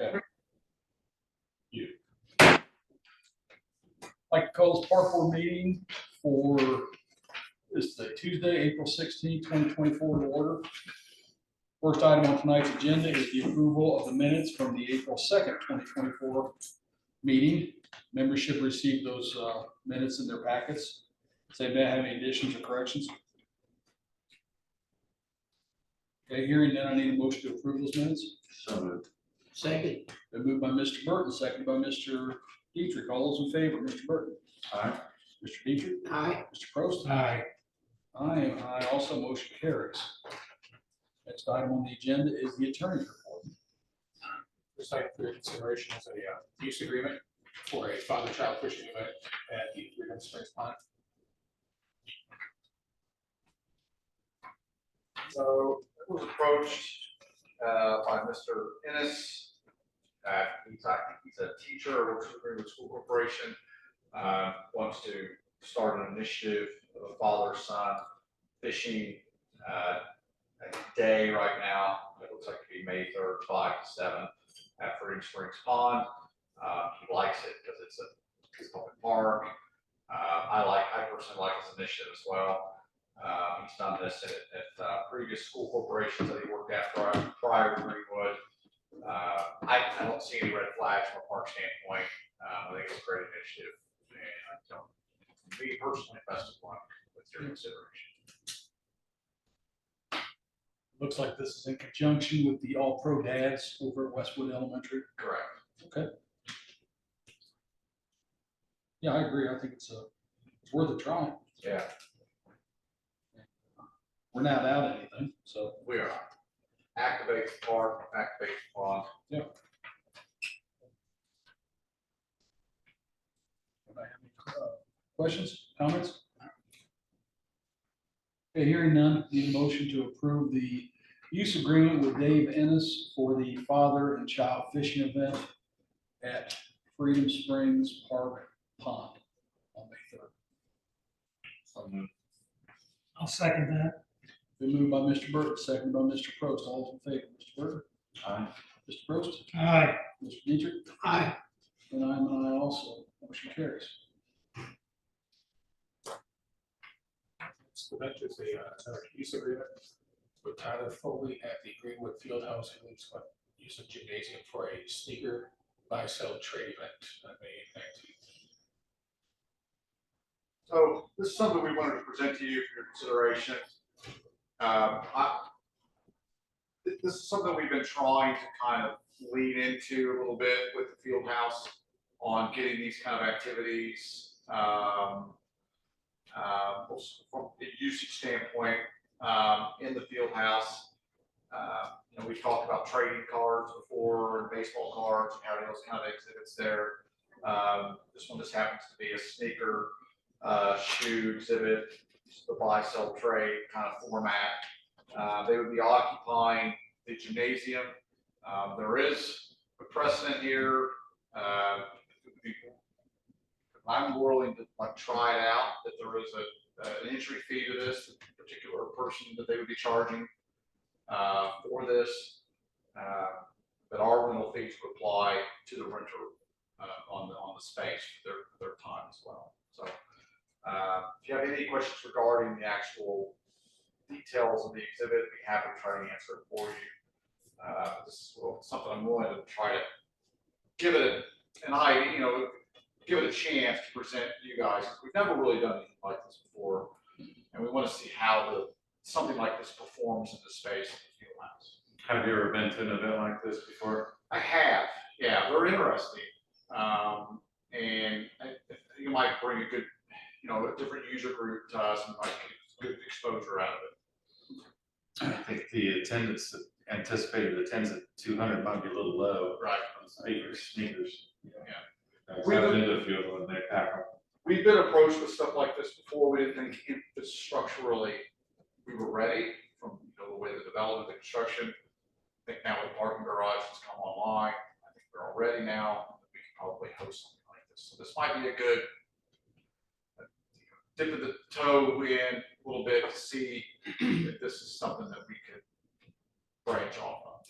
Okay. You. I'd like to call this park board meeting for this Tuesday, April 16, 2024 to order. First item on tonight's agenda is the approval of the minutes from the April 2nd, 2024 meeting. Membership received those minutes in their packets. Does anybody have any additions or corrections? Okay, hearing none, I need a motion to approve those minutes. So moved. Second. Been moved by Mr. Burton, seconded by Mr. Dietrich. All those in favor, Mr. Burton? Aye. Mr. Dietrich? Aye. Mr. Prost? Aye. Aye, and aye also, motion carries. Next item on the agenda is the attorney's report. This item for your consideration is a use agreement for a father-child fishing event at the Freedom Springs Pond. So it was approached by Mr. Ennis. He's a teacher, works for Greenwood School Corporation, wants to start an initiative of a father-son fishing day right now. It looks like it'd be May 3rd, 5 to 7 at Freedom Springs Pond. He likes it because it's a public park. I personally like his initiative as well. He's done this at previous school corporations that he worked at prior to Greenwood. I don't see any red flags from a park standpoint. I think it's a great initiative, and me personally, best of luck with your consideration. Looks like this is in conjunction with the All Pro Dads over at Westwood Elementary. Correct. Okay. Yeah, I agree. I think it's worth a try. Yeah, We're not out anything, so. we are. Activate the park, activate the pond. Anybody have any questions, comments? Okay, hearing none, need a motion to approve the use agreement with Dave Ennis for the father and child fishing event at Freedom Springs Park Pond on May 3rd. So moved. I'll second that. Been moved by Mr. Burton, seconded by Mr. Prost. All those in favor, Mr. Burton? Aye. Mr. Prost? Aye. Mr. Dietrich? Aye. And I'm an aye also. Motion carries. This event is another use agreement with Tyler Foley at the Greenwood Fieldhouse, who is going to use a gymnasium for a sneaker buy-sell trade event on May 19th. So this is something we wanted to present to you for your consideration. This is something we've been trying to kind of lean into a little bit with the field house on getting these kind of activities from a usage standpoint in the field house. We've talked about trading cards before and baseball cards and having those kind of exhibits there. This one just happens to be a sneaker shoe exhibit, the buy, sell, trade kind of format. They would be occupying the gymnasium. There is a precedent here. I'm willing to try it out, that there is an entry fee to this particular person that they would be charging for this, that our rental fees would apply to the renter on the space for their time as well. So if you have any questions regarding the actual details of the exhibit, I'd be happy to try to answer it for you. This is something I'm willing to try to give it an idea, give it a chance to present to you guys. We've never really done anything like this before, and we want to see how something like this performs in the space of the field house. Have you ever been to an event like this before? I have, yeah, very interesting. And you might bring a good, a different user group to us and might get good exposure out of it. I think the anticipated attendance at 200 might be a little low. Right. On sneakers. Yeah. I've been to a few of them, they pack them. We've been approached with stuff like this before. We didn't think infrastructurally we were ready from the way the development, the construction. I think now with parking garage has come online, I think we're all ready now. We can probably host something like this. So this might be a good dip of the toe in a little bit to see if this is something that we could branch off of.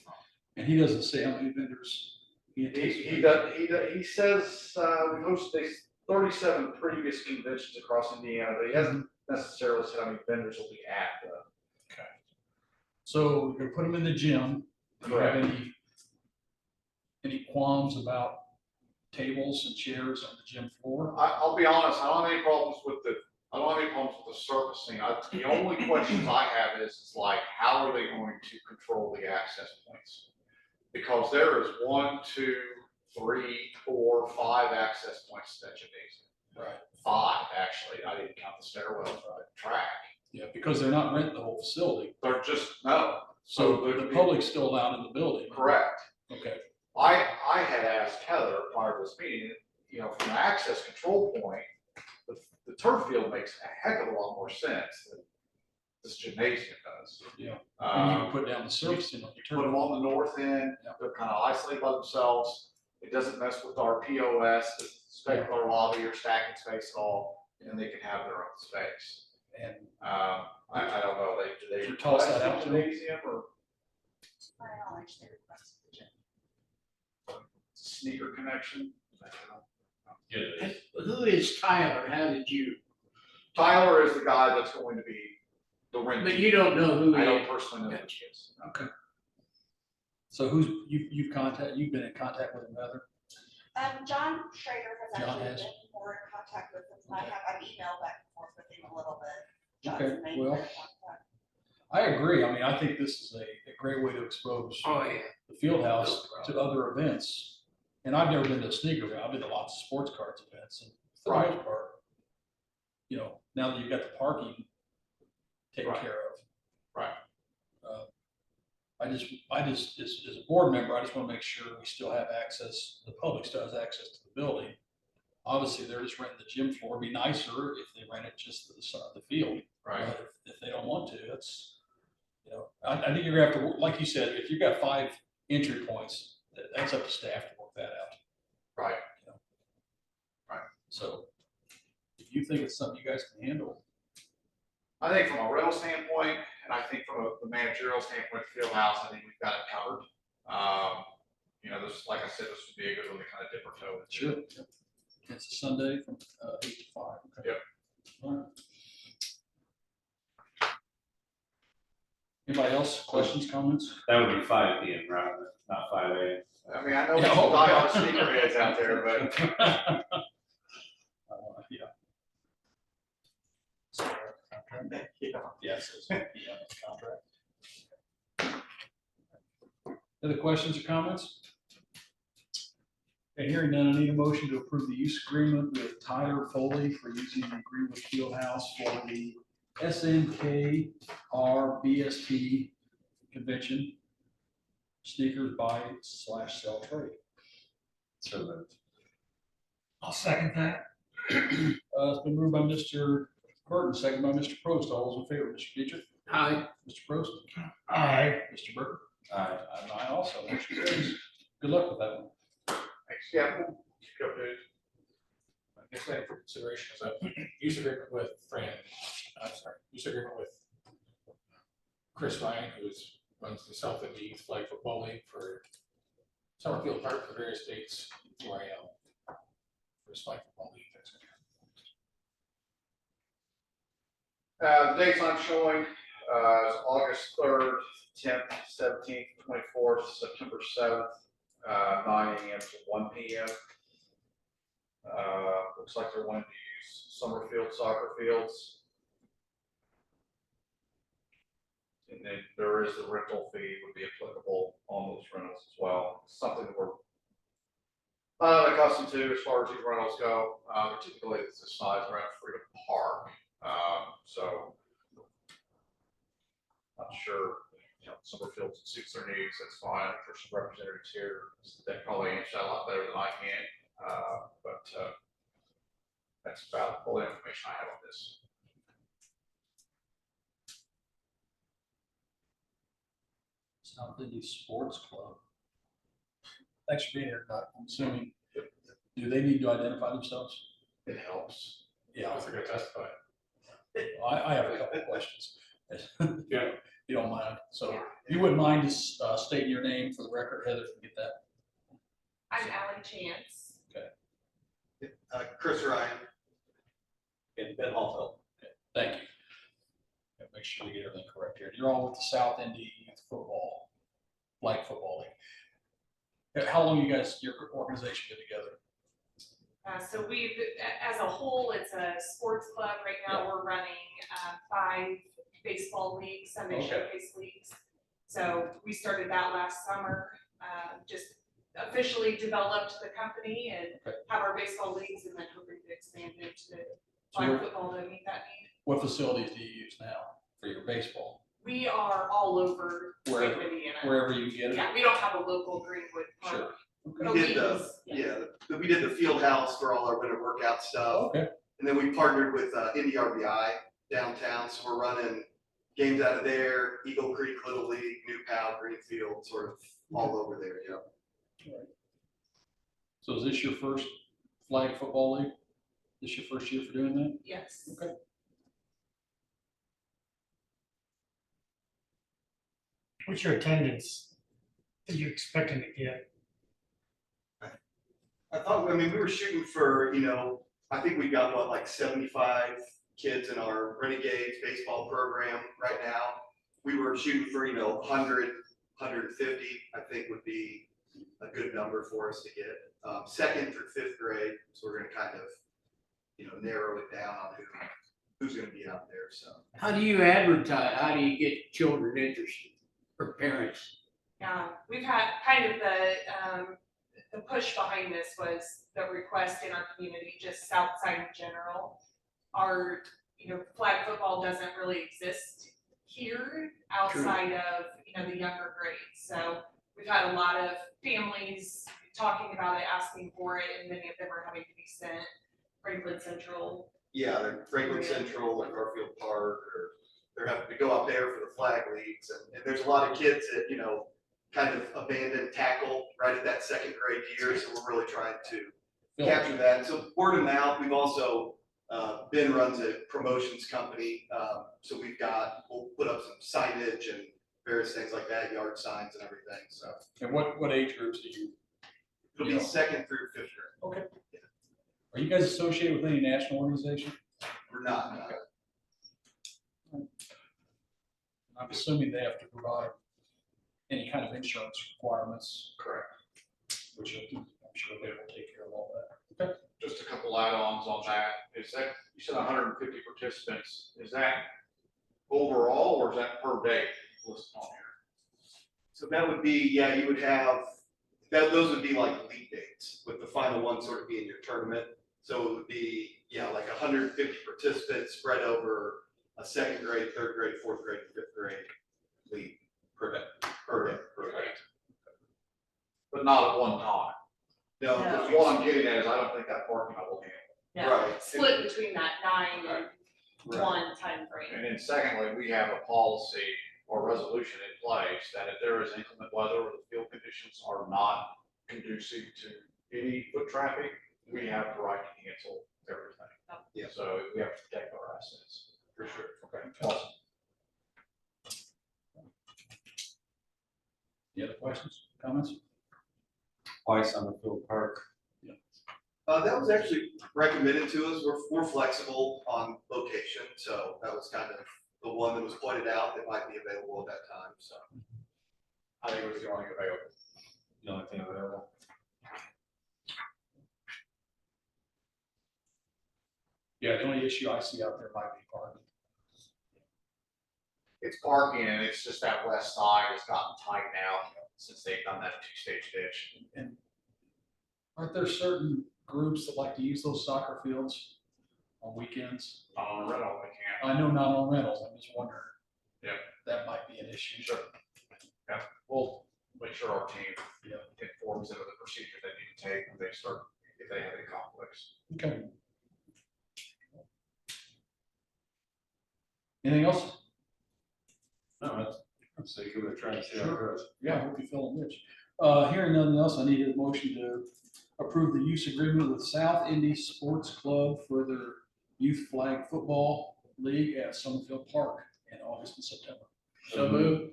And he doesn't say how many vendors He says, we hosted 37 previous conventions across Indiana, but he hasn't necessarily said how many vendors will be at the. So you're gonna put them in the gym. Do you have Correct. any qualms about tables and chairs on the gym floor? I'll be honest, I don't have any problems with the surfacing. The only questions I have is like, how are they going to control the access points? Because there is 1, 2, 3, 4, 5 access points to that gymnasium. Right. 5, actually. I didn't count the stairwells or the track. Yeah, because they're not renting the whole facility. They're just, no. So there'd the be- public's still allowed in the building. Correct. Okay. I had asked Heather prior to this meeting, from an access control point, the turf field makes a heck of a lot more sense than this gymnasium does. Yeah. And you Um, can put down the surfacing on your put them turf. on the north end, Yeah. they're kind of isolated by themselves. It doesn't mess with our POS, the specular lobby or stacking space at all, and they can have their own space. And I don't know, do they Did you toss request that a out to them? gymnasium or My knowledge, they requested the gym. sneaker connection? Yeah, it is. Who is Tyler? How did you, Tyler is the guy that's going to be the rent. but you don't know who I he don't is? personally know who he is. okay. So you've been in contact with another? John Schrader has John actually has. been more in contact with him than I Okay. have. I've emailed back and forth with him a little bit. Okay, John's made well, better contact. I agree. I mean, I think this is a great way to expose Oh, yeah. the field house to other events. And I've never been to a sneaker event. I've been to lots of sports cards events, and for the Right. most part, now that you've got the parking taken Right. care of. Right. I just, as a board member, I just want to make sure we still have access, the public still has access to the building. Obviously, they're just renting the gym floor. It'd be nicer if they rented just the side of the field. Right. But if they don't want to, that's, I think you're gonna have to, like you said, if you've got 5 entry points, that's up to staff to work that out. Right. So if you think it's something you guys can handle, I think from a rental standpoint, and I think from the managerial standpoint, field house, I think we've got it covered. This, like I said, this would be a good one to kind of dip our toe into. sure. It's a Sunday from 8 to 5. Okay. Yep. All right. Anybody else? Questions, comments? That would be 5 PM, right? Not 5 AM. I mean, I know Yeah, there's oh, diehard God. sneakerheads out there, but Yeah. yeah. Yes. Contract. Other questions or comments? Okay, hearing none, I need a motion to approve the use agreement with Tyler Foley for using the Greenwood Fieldhouse for the SNKR BST convention. Sneakers buy/sell trade. So moved. I'll second that. It's been moved by Mr. Burton, second by Mr. Prost. All those in favor, Mr. Beecher, Aye. Mr. Prost, Aye. Mr. Burton. Aye. And I also, motion carries. Good luck with that one. Thanks, yeah. Go ahead. Next item for consideration is a use agreement with use agreement with Chris Ryan, who runs the South End Youth Flag Football League for Summerfield Park for various dates, UIL. For his flag football league. The dates I'm showing, is August 3rd, 10th, 17th, 24th, September 7th, 9 AM to 1 PM. Looks like they're wanting to use Summerfield soccer fields. And then there is the rental fee would be applicable on those rentals as well. Something that we're not accustomed to as far as these rentals go. Typically it's the size around Freedom Park. So not sure, Summerfield suits their needs, that's fine. There's some representatives here that probably answer that a lot better than I can. But that's about all the information I have on this. South Indy Sports Club. Thanks for being here, Doc. I'm assuming, do they need to identify themselves? It helps. Yeah, If they're gonna testify. I have a couple of questions. Yeah. You don't mind, so you wouldn't mind just stating your name for the record, Heather, if you get that? I'm Ally Chance. Chris Ryan. And Ben Hallfeld. Thank you. Gotta make sure we get everything correct here. You're all with the South Indy Youth Football, Flag Football League. How long you guys, your organization been together? So we've, as a whole, it's a sports club. Right now, we're running 5 baseball leagues, Sunday Okay. showcase leagues. So we started that last summer, just officially developed the company and Okay. have our baseball leagues, and then hoping to expand into So flag where- football to meet that need. What facilities do you use now for your baseball? We are all over Wherever- Greenwood, Indiana. Wherever you get it? Yeah, we don't have a local Greenwood park. Sure. The We did leagues, we did the field house for all our winter workout stuff. Okay, And then we partnered with Indy RBI downtown, so we're running games out of there, Eagle Creek Little League, New Pal, Greenfield, sort of all over there, yeah. so is this your first flag football league? This your first year for doing that? Yes. Okay. What's your attendance that you're expecting to get? I mean, we were shooting for, I think we got like 75 kids in our Renegades baseball program right now. We were shooting for, 100, 150, I think would be a good number for us to get. 2nd through 5th grade, so we're gonna kind of, narrow it down on who's gonna be out there, so. How do you advertise? How do you get children interested or parents? We've had kind of the push behind this was the request in our community, just Southside in general. Our, flag football doesn't really exist here outside of, the younger grades. So we've had a lot of families talking about it, asking for it, and many of them are having to be sent Franklin Central. Yeah, they're Franklin Central or Garfield Park, or they're having to go out there for the flag leagues, and there's a lot of kids that, kind of abandoned tackle right at that 2nd grade year, so we're really trying to capture that. So word of mouth, we've also, Ben runs a promotions company, so we'll put up some signage and various things like that, yard signs and everything, so. And what age groups do you? It'll be 2nd through 5th grade. Okay. Are you guys associated with any national organization? We're not, I'm assuming they have to provide any kind of insurance requirements, Correct. which I'm sure they will take care of all that. Just a couple add-ons on that. Is that, you said 150 participants, is that overall or is that per day listed on here? so that would be, yeah, you would have, those would be like league dates, with the final one sort of being your tournament. So it would be, yeah, like 150 participants spread over a 2nd grade, 3rd grade, 4th grade, 5th grade league per day. But not at one time. No, No. Because what I'm getting at is I don't think that parking lot will handle Yeah, Right. split between that 9 and Right. 1 time it. frame. And then secondly, we have a policy or resolution in place that if there is inclement weather or the field conditions are not conducive to any foot traffic, we have the right to cancel everything. Yeah. So we have to protect our assets. For sure. Okay. Awesome. Any other questions, comments? Why Summerfield Park? That was actually recommended to us. We're flexible on location, so that was kind of the one that was pointed out that might be available at that time, so. I think it was the only available. The only thing available. Yeah, the only issue I see out there might be parking. It's parking and it's just that west side has gotten tight now since they've done that 2-stage ditch. And aren't there certain groups that like to use those soccer fields on weekends? On rental, they can't. I know not on rentals, I'm just wondering. Yeah. That might be an issue. Sure. Yeah. Well, Make sure our team Yeah. informs them of the procedures they need to take when they start, if they have any conflicts. okay. Anything else? No, let's say give it a try and see how it goes. Yeah, I hope you feel enriched. Hearing nothing else, I need a motion to approve the use agreement with South Indy Sports Club for their youth flag football league at Summerfield Park in August and September. So moved.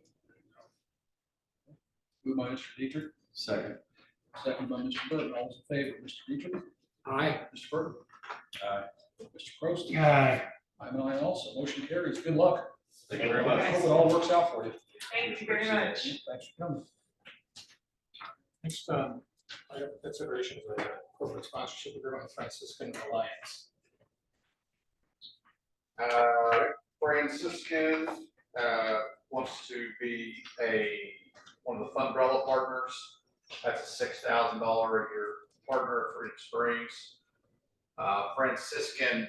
Moved by Mr. Dietrich, Second. second by Mr. Burton. All those in favor, Mr. Dietrich, Aye. Mr. Burton, Aye. Mr. Prost. Aye. I'm an aye also. Motion carries. Good luck. Thank you very I much. hope it all works out for you. Thank you very much. Thanks for coming. Next, item of consideration is a corporate sponsorship agreement with Franciscan Alliance. Franciscan, wants to be one of the Funbrella partners. That's a $6,000 a year partner for Fruited Springs. Franciscan,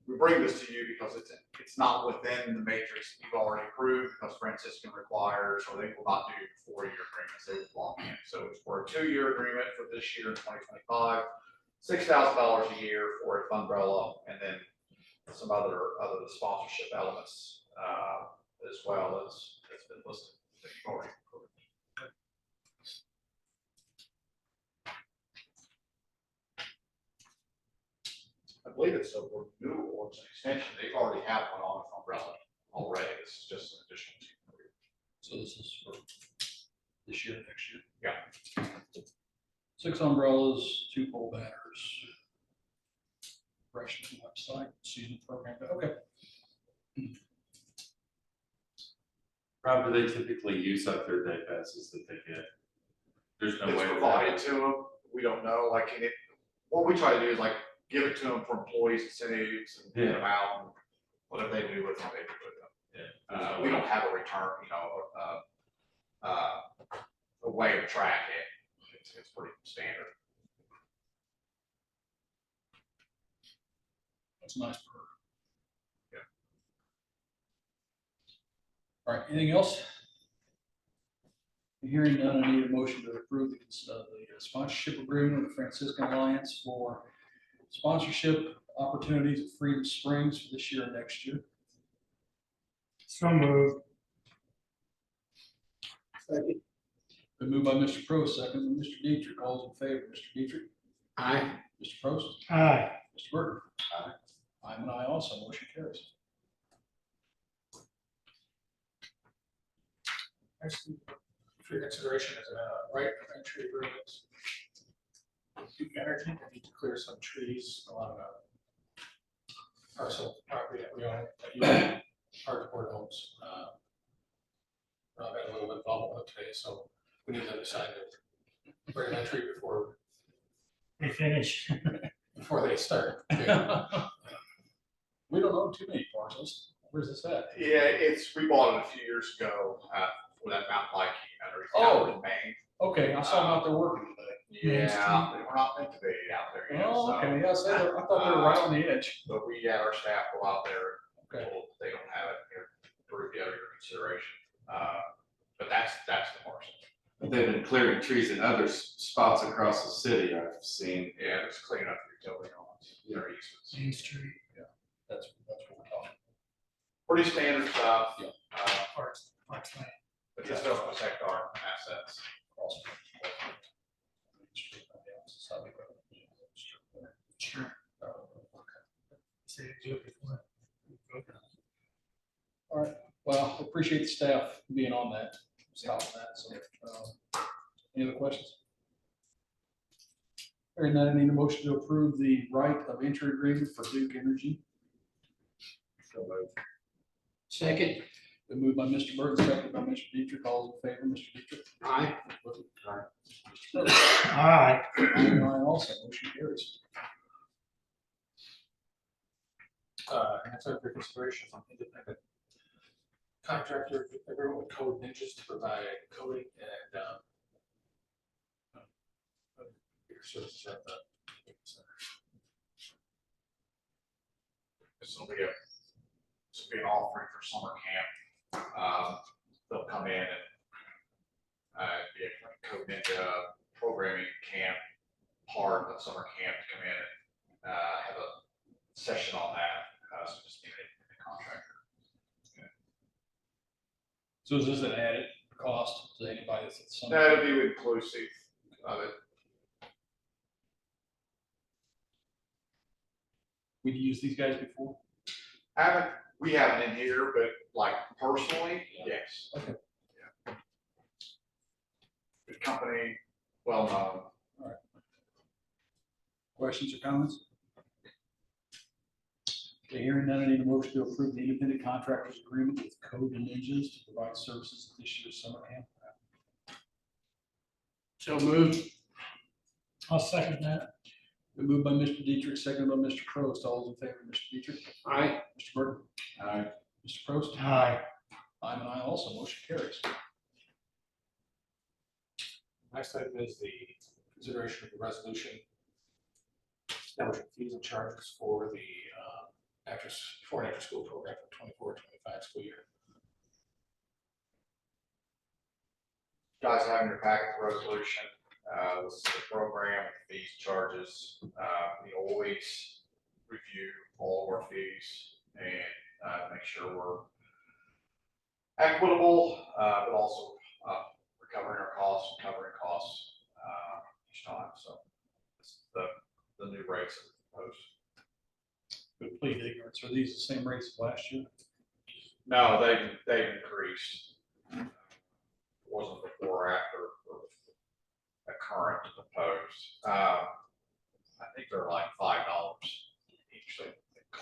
we bring this to you because it's not within the matrix you've already approved, because Franciscan requires, or they will not do 4-year agreements, they will block in. So it's for a 2-year agreement for this year in 2025, $6,000 a year for a Funbrella, and then some other sponsorship elements, as well as has been listed that you've already approved. I believe it's a renewal or it's an extension. They've already had one on Umbrella already. This is just an additional. So this is for this year, next year? Yeah. 6 umbrellas, 2 pole banners. Fresh to the website, season program, okay. Rob, do they typically use up their day passes that they get? There's no It's way. provided to them. We don't know, like, what we try to do is like give it to them for employees, incentives, and get them out, and whatever they do with them, they do with them. Yeah. We don't have a return, a way to track it. It's pretty standard. That's a nice perk. Yeah. All right, anything else? Hearing none, I need a motion to approve the sponsorship agreement with the Franciscan Alliance for sponsorship opportunities at Freedom Springs for this year and next year. So moved. Been moved by Mr. Pro, second by Mr. Dietrich. All those in favor, Mr. Dietrich, Aye. Mr. Prost, Aye. Mr. Burton. Aye. I'm an aye also. Motion carries. Next, for your consideration is a right of entry agreement. with Duke Energy, they need to clear some trees along a parcel of property that we own, that you own, Hardport owns. Rob had a little bit involved with it today, so we need to decide to right of entry before They finish. before they start. We don't own too many parcels. Where's this at? Yeah, we bought it a few years ago, for that mountain biking battery Oh. out in Maine. Okay, I saw them out there working today. Yeah, we're not meant to be out there yet, Oh, so. okay, yeah, so I thought they were right on the edge. But we had our staff go out there, Okay. told they don't have it here, for the other consideration. But that's the parcel. But they've been clearing trees in other spots across the city, I've seen. Yeah, it's cleaning up the utility lines, their easements. Main Street. That's what we're talking. Pretty standard stuff. Yeah. Parks land. But this does protect our assets. Cross. Sure. Say do it before. All right, well, appreciate the staff being on that, scouting that, so, any other questions? Hearing none, I need a motion to approve the right of entry agreement for Duke Energy. Second. Been moved by Mr. Burton, seconded by Mr. Dietrich. All in favor, Mr. Dietrich? Aye. Mr. Burton? Aye. I'm an aye also, motion carries. Next up for consideration is an independent contractor agreement with Code Ninjas to provide coding and computer services at the center. This will be an offering for summer camp. They'll come in and be a Code Ninja programming camp, part of summer camp to come in and have a session on that. So just need a contractor. So is this an added cost to anybody that's at some? That'll be inclusive of it. We've used these guys before? We haven't in here, but like personally, yes. Okay. Yeah. Good company, well known. Questions or comments? Okay, hearing none, I need a motion to approve the independent contractors agreement with Code and Ninjas to provide services at this year's summer camp. So moved. I'll second that. Been moved by Mr. Dietrich, seconded by Mr. Prost. All those in favor, Mr. Dietrich? Aye. Mr. Burton? Aye. Mr. Prost? Aye. I'm an aye also. Motion carries. Next item is the consideration of the resolution establishing fees and charges for the before and after school program for 24-25 school year. Guys have in your packet the resolution, this is the program, fees, charges. We always review all of our fees and make sure we're equitable, but also recovering our costs, covering costs each time. So this is the new rates that we propose. Good plead ignorance. Are these the same rates as last year? No, they've increased. It wasn't before or after a current proposed. I think they're like $5 each.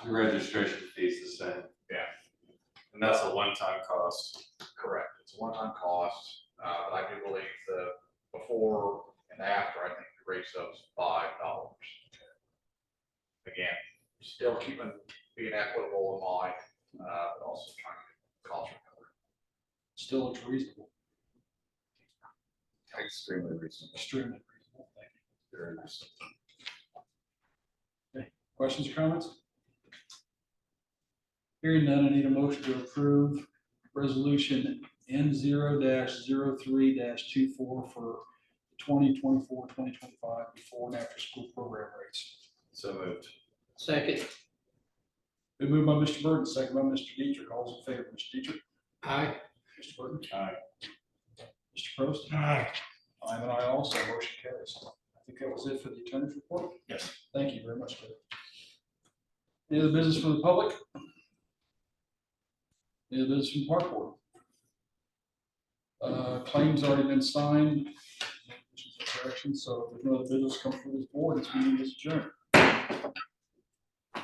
The registration fee is the same. Yeah. And that's a one-time cost. Correct. It's a one-time cost. But I do believe the before and after, I think the rate was $5. Again, still being equitable in mind, but also trying to get cost recovery. Still looks reasonable. Extremely reasonable. Extremely reasonable. Thank you. Very reasonable. Questions or comments? Hearing none, I need a motion to approve resolution N0-03-24 for 2024-2025 before and after school program rates. So moved. Second. Been moved by Mr. Burton, second by Mr. Dietrich. All those in favor, Mr. Dietrich? Aye. Mr. Burton? Aye. Mr. Prost? Aye. I'm an aye also. Motion carries. I think that was it for the attorney's report. Yes. Thank you very much, sir. Any other business from the public? Any other business from the park board? Claims already been signed. So if there's no other business come from this board, this meeting is adjourned.